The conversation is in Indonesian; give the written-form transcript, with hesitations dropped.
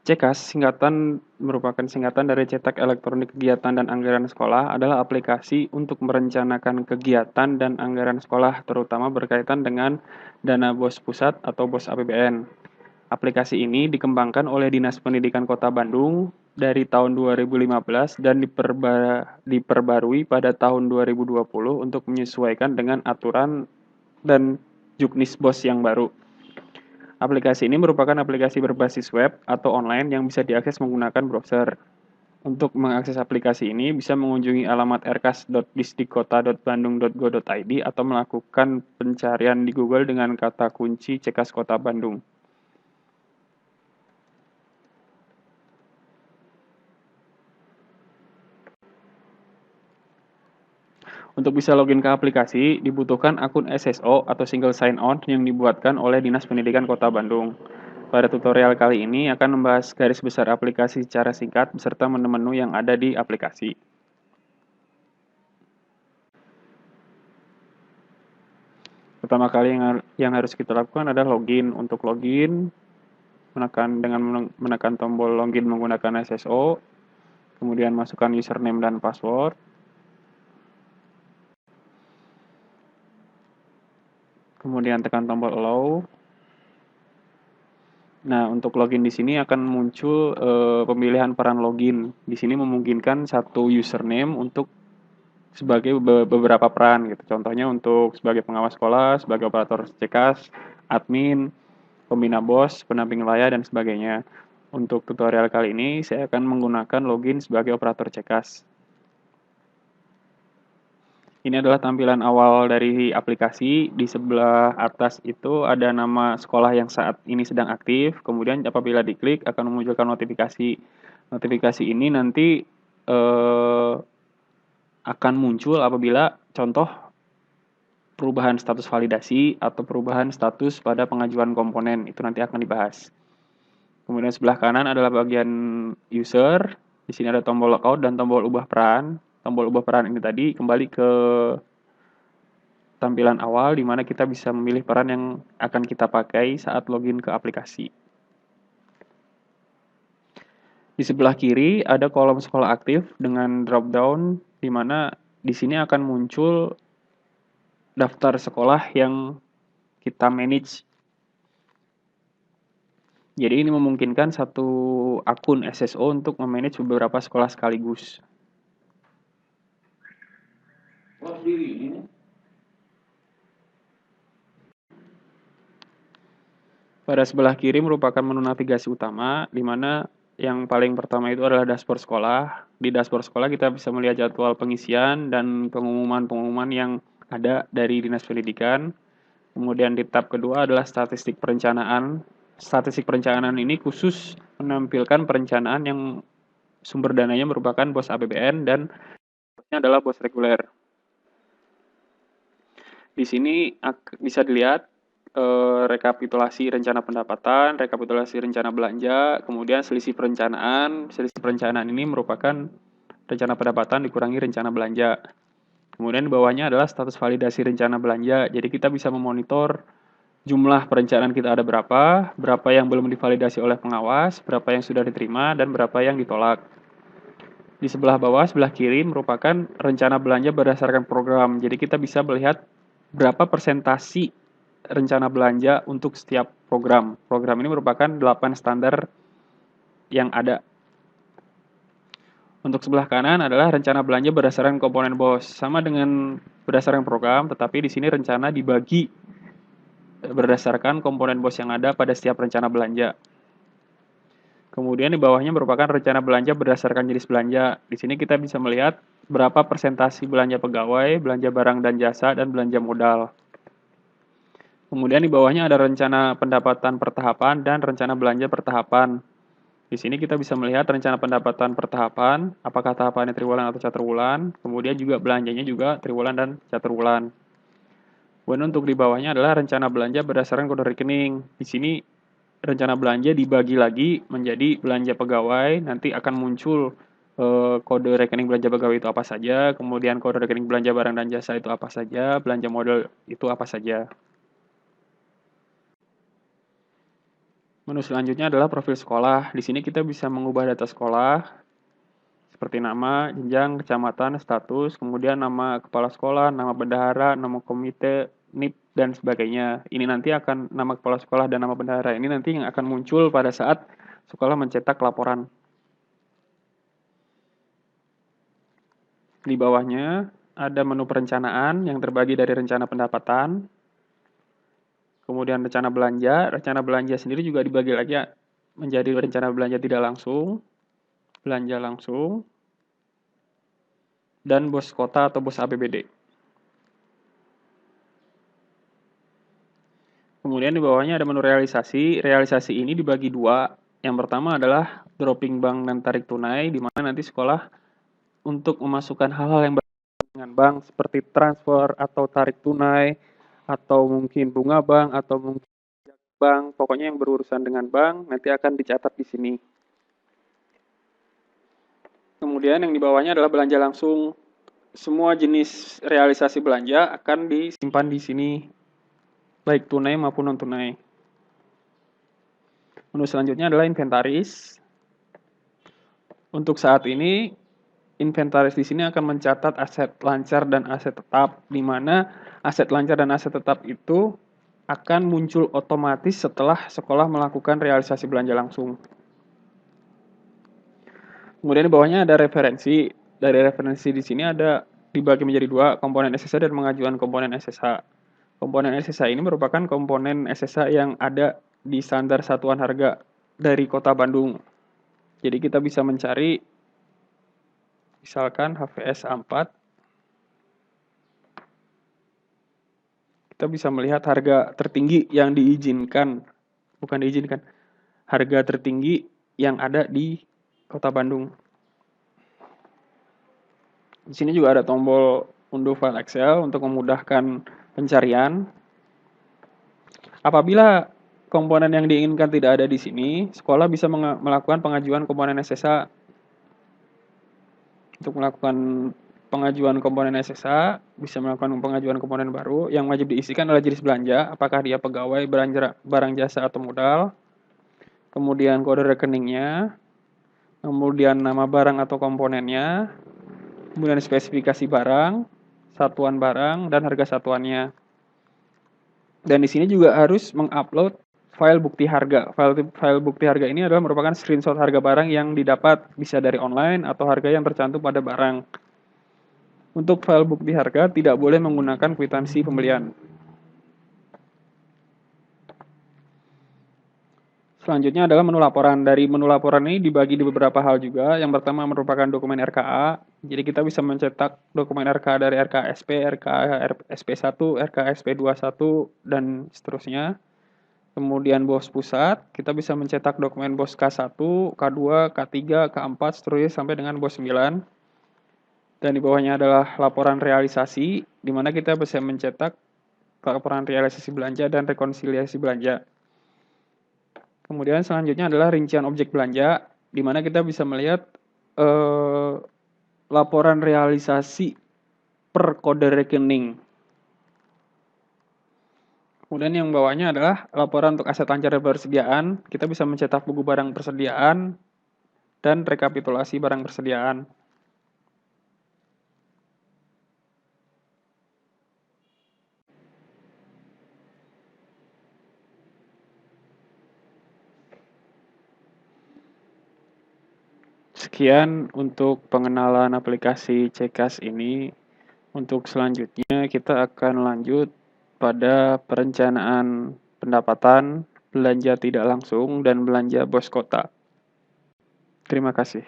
CKAS merupakan singkatan dari Cetak Elektronik Kegiatan dan Anggaran Sekolah adalah aplikasi untuk merencanakan kegiatan dan anggaran sekolah terutama berkaitan dengan dana BOS pusat atau BOS APBN. Aplikasi ini dikembangkan oleh Dinas Pendidikan Kota Bandung dari tahun 2015 dan diperbarui pada tahun 2020 untuk menyesuaikan dengan aturan dan juknis BOS yang baru. Aplikasi ini merupakan aplikasi berbasis web atau online yang bisa diakses menggunakan browser. Untuk mengakses aplikasi ini bisa mengunjungi alamat rkas.disdikota.bandung.go.id atau melakukan pencarian di Google dengan kata kunci CKAS Kota Bandung. Untuk bisa login ke aplikasi, dibutuhkan akun SSO atau Single Sign-On yang dibuatkan oleh Dinas Pendidikan Kota Bandung. Pada tutorial kali ini akan membahas garis besar aplikasi secara singkat beserta menu-menu yang ada di aplikasi. Pertama kali yang harus kita lakukan adalah login. Untuk login, menekan tombol login menggunakan SSO, kemudian masukkan username dan password. Kemudian tekan tombol allow. Nah, untuk login di sini akan muncul pemilihan peran login. Di sini memungkinkan satu username untuk sebagai beberapa peran gitu. Contohnya untuk sebagai pengawas sekolah, sebagai operator CKAS, admin, pembina BOS, pendamping wilayah dan sebagainya. Untuk tutorial kali ini saya akan menggunakan login sebagai operator CKAS. Ini adalah tampilan awal dari aplikasi. Di sebelah atas itu ada nama sekolah yang saat ini sedang aktif. Kemudian apabila diklik akan memunculkan notifikasi. Notifikasi ini nanti akan muncul apabila contoh perubahan status validasi atau perubahan status pada pengajuan komponen. Itu nanti akan dibahas. Kemudian sebelah kanan adalah bagian user. Di sini ada tombol logout dan tombol ubah peran. Tombol ubah peran ini tadi kembali ke tampilan awal di mana kita bisa memilih peran yang akan kita pakai saat login ke aplikasi. Di sebelah kiri ada kolom sekolah aktif dengan drop down di mana di sini akan muncul daftar sekolah yang kita manage. Jadi ini memungkinkan satu akun SSO untuk memanage beberapa sekolah sekaligus. Pada sebelah kiri merupakan menu navigasi utama, di mana yang paling pertama itu adalah dashboard sekolah. Di dashboard sekolah kita bisa melihat jadwal pengisian dan pengumuman-pengumuman yang ada dari Dinas Pendidikan. Kemudian di tab kedua adalah statistik perencanaan. Statistik perencanaan ini khusus menampilkan perencanaan yang sumber dananya merupakan BOS APBN dan adalah BOS reguler. Di sini bisa dilihat rekapitulasi rencana pendapatan, rekapitulasi rencana belanja, kemudian selisih perencanaan. Selisih perencanaan ini merupakan rencana pendapatan dikurangi rencana belanja. Kemudian di bawahnya adalah status validasi rencana belanja. Jadi kita bisa memonitor jumlah perencanaan kita ada berapa yang belum divalidasi oleh pengawas, berapa yang sudah diterima, dan berapa yang ditolak. Di sebelah bawah, sebelah kiri merupakan rencana belanja berdasarkan program. Jadi kita bisa melihat berapa persentasi rencana belanja untuk setiap program. Program ini merupakan 8 standar yang ada. Untuk sebelah kanan adalah rencana belanja berdasarkan komponen BOS. Sama dengan berdasarkan program, tetapi di sini rencana dibagi berdasarkan komponen BOS yang ada pada setiap rencana belanja. Kemudian di bawahnya merupakan rencana belanja berdasarkan jenis belanja. Di sini kita bisa melihat berapa persentasi belanja pegawai, belanja barang dan jasa, dan belanja modal. Kemudian di bawahnya ada rencana pendapatan per tahapan dan rencana belanja per tahapan. Di sini kita bisa melihat rencana pendapatan per tahapan, apakah tahapannya triwulan atau caturwulan, kemudian juga belanjanya juga triwulan dan caturwulan. Kemudian untuk di bawahnya adalah rencana belanja berdasarkan kode rekening. Di sini rencana belanja dibagi lagi menjadi belanja pegawai, nanti akan muncul kode rekening belanja pegawai itu apa saja, kemudian kode rekening belanja barang dan jasa itu apa saja, belanja modal itu apa saja. Menu selanjutnya adalah profil sekolah. Di sini kita bisa mengubah data sekolah seperti nama, jenjang, kecamatan, status, kemudian nama kepala sekolah, nama bendahara, nama komite, NIP, dan sebagainya. Ini nanti akan nama kepala sekolah dan nama bendahara. Ini nanti yang akan muncul pada saat sekolah mencetak laporan. Di bawahnya ada menu perencanaan yang terbagi dari rencana pendapatan, kemudian rencana belanja. Rencana belanja sendiri juga dibagi lagi menjadi rencana belanja tidak langsung, belanja langsung, dan bos kota atau bos APBD. Kemudian di bawahnya ada menu realisasi. Realisasi ini dibagi dua. Yang pertama adalah dropping bank dan tarik tunai, di mana nanti sekolah untuk memasukkan hal-hal yang berkaitan dengan bank seperti transfer atau tarik tunai, atau mungkin bunga bank, atau mungkin bank, pokoknya yang berurusan dengan bank nanti akan dicatat di sini. Kemudian yang di bawahnya adalah belanja langsung. Semua jenis realisasi belanja akan disimpan di sini, baik tunai maupun non tunai. Menu selanjutnya adalah inventaris. Untuk saat ini, inventaris di sini akan mencatat aset lancar dan aset tetap, di mana aset lancar dan aset tetap itu akan muncul otomatis setelah sekolah melakukan realisasi belanja langsung. Kemudian di bawahnya ada referensi. Dari referensi di sini ada dibagi menjadi dua, komponen SSA dan pengajuan komponen SSA. Komponen SSA ini merupakan komponen SSA yang ada di standar satuan harga dari Kota Bandung. Jadi kita bisa mencari misalkan HVS A4. Kita bisa melihat harga tertinggi yang diizinkan, bukan diizinkan, harga tertinggi yang ada di Kota Bandung. Di sini juga ada tombol unduh file Excel untuk memudahkan pencarian. Apabila komponen yang diinginkan tidak ada di sini, sekolah bisa melakukan pengajuan komponen SSA. Untuk melakukan pengajuan komponen SSA, bisa melakukan pengajuan komponen baru. Yang wajib diisikan adalah jenis belanja, apakah dia pegawai, barang jasa, atau modal. Kemudian kode rekeningnya, kemudian nama barang atau komponennya, kemudian spesifikasi barang, satuan barang, dan harga satuannya. Dan di sini juga harus mengupload file bukti harga. File bukti harga ini adalah merupakan screenshot harga barang yang didapat bisa dari online atau harga yang tercantum pada barang. Untuk file bukti harga tidak boleh menggunakan kwitansi pembelian. Selanjutnya adalah menu laporan. Dari menu laporan ini dibagi di beberapa hal juga. Yang pertama merupakan dokumen RKA. Jadi kita bisa mencetak dokumen RKA dari RKSP, RKA SP1, RKA SP21, dan seterusnya. Kemudian BOS pusat, kita bisa mencetak dokumen BOS K1, K2, K3, K4, seterusnya sampai dengan BOS 9. Dan di bawahnya adalah laporan realisasi, di mana kita bisa mencetak laporan realisasi belanja dan rekonsiliasi belanja. Kemudian selanjutnya adalah rincian objek belanja, di mana kita bisa melihat laporan realisasi per kode rekening. Kemudian yang bawahnya adalah laporan untuk aset lancar dan persediaan. Kita bisa mencetak buku barang persediaan dan rekapitulasi barang persediaan. Sekian untuk pengenalan aplikasi Ckas ini. Untuk selanjutnya kita akan lanjut pada perencanaan pendapatan, belanja tidak langsung, dan belanja bos kota. Terima kasih.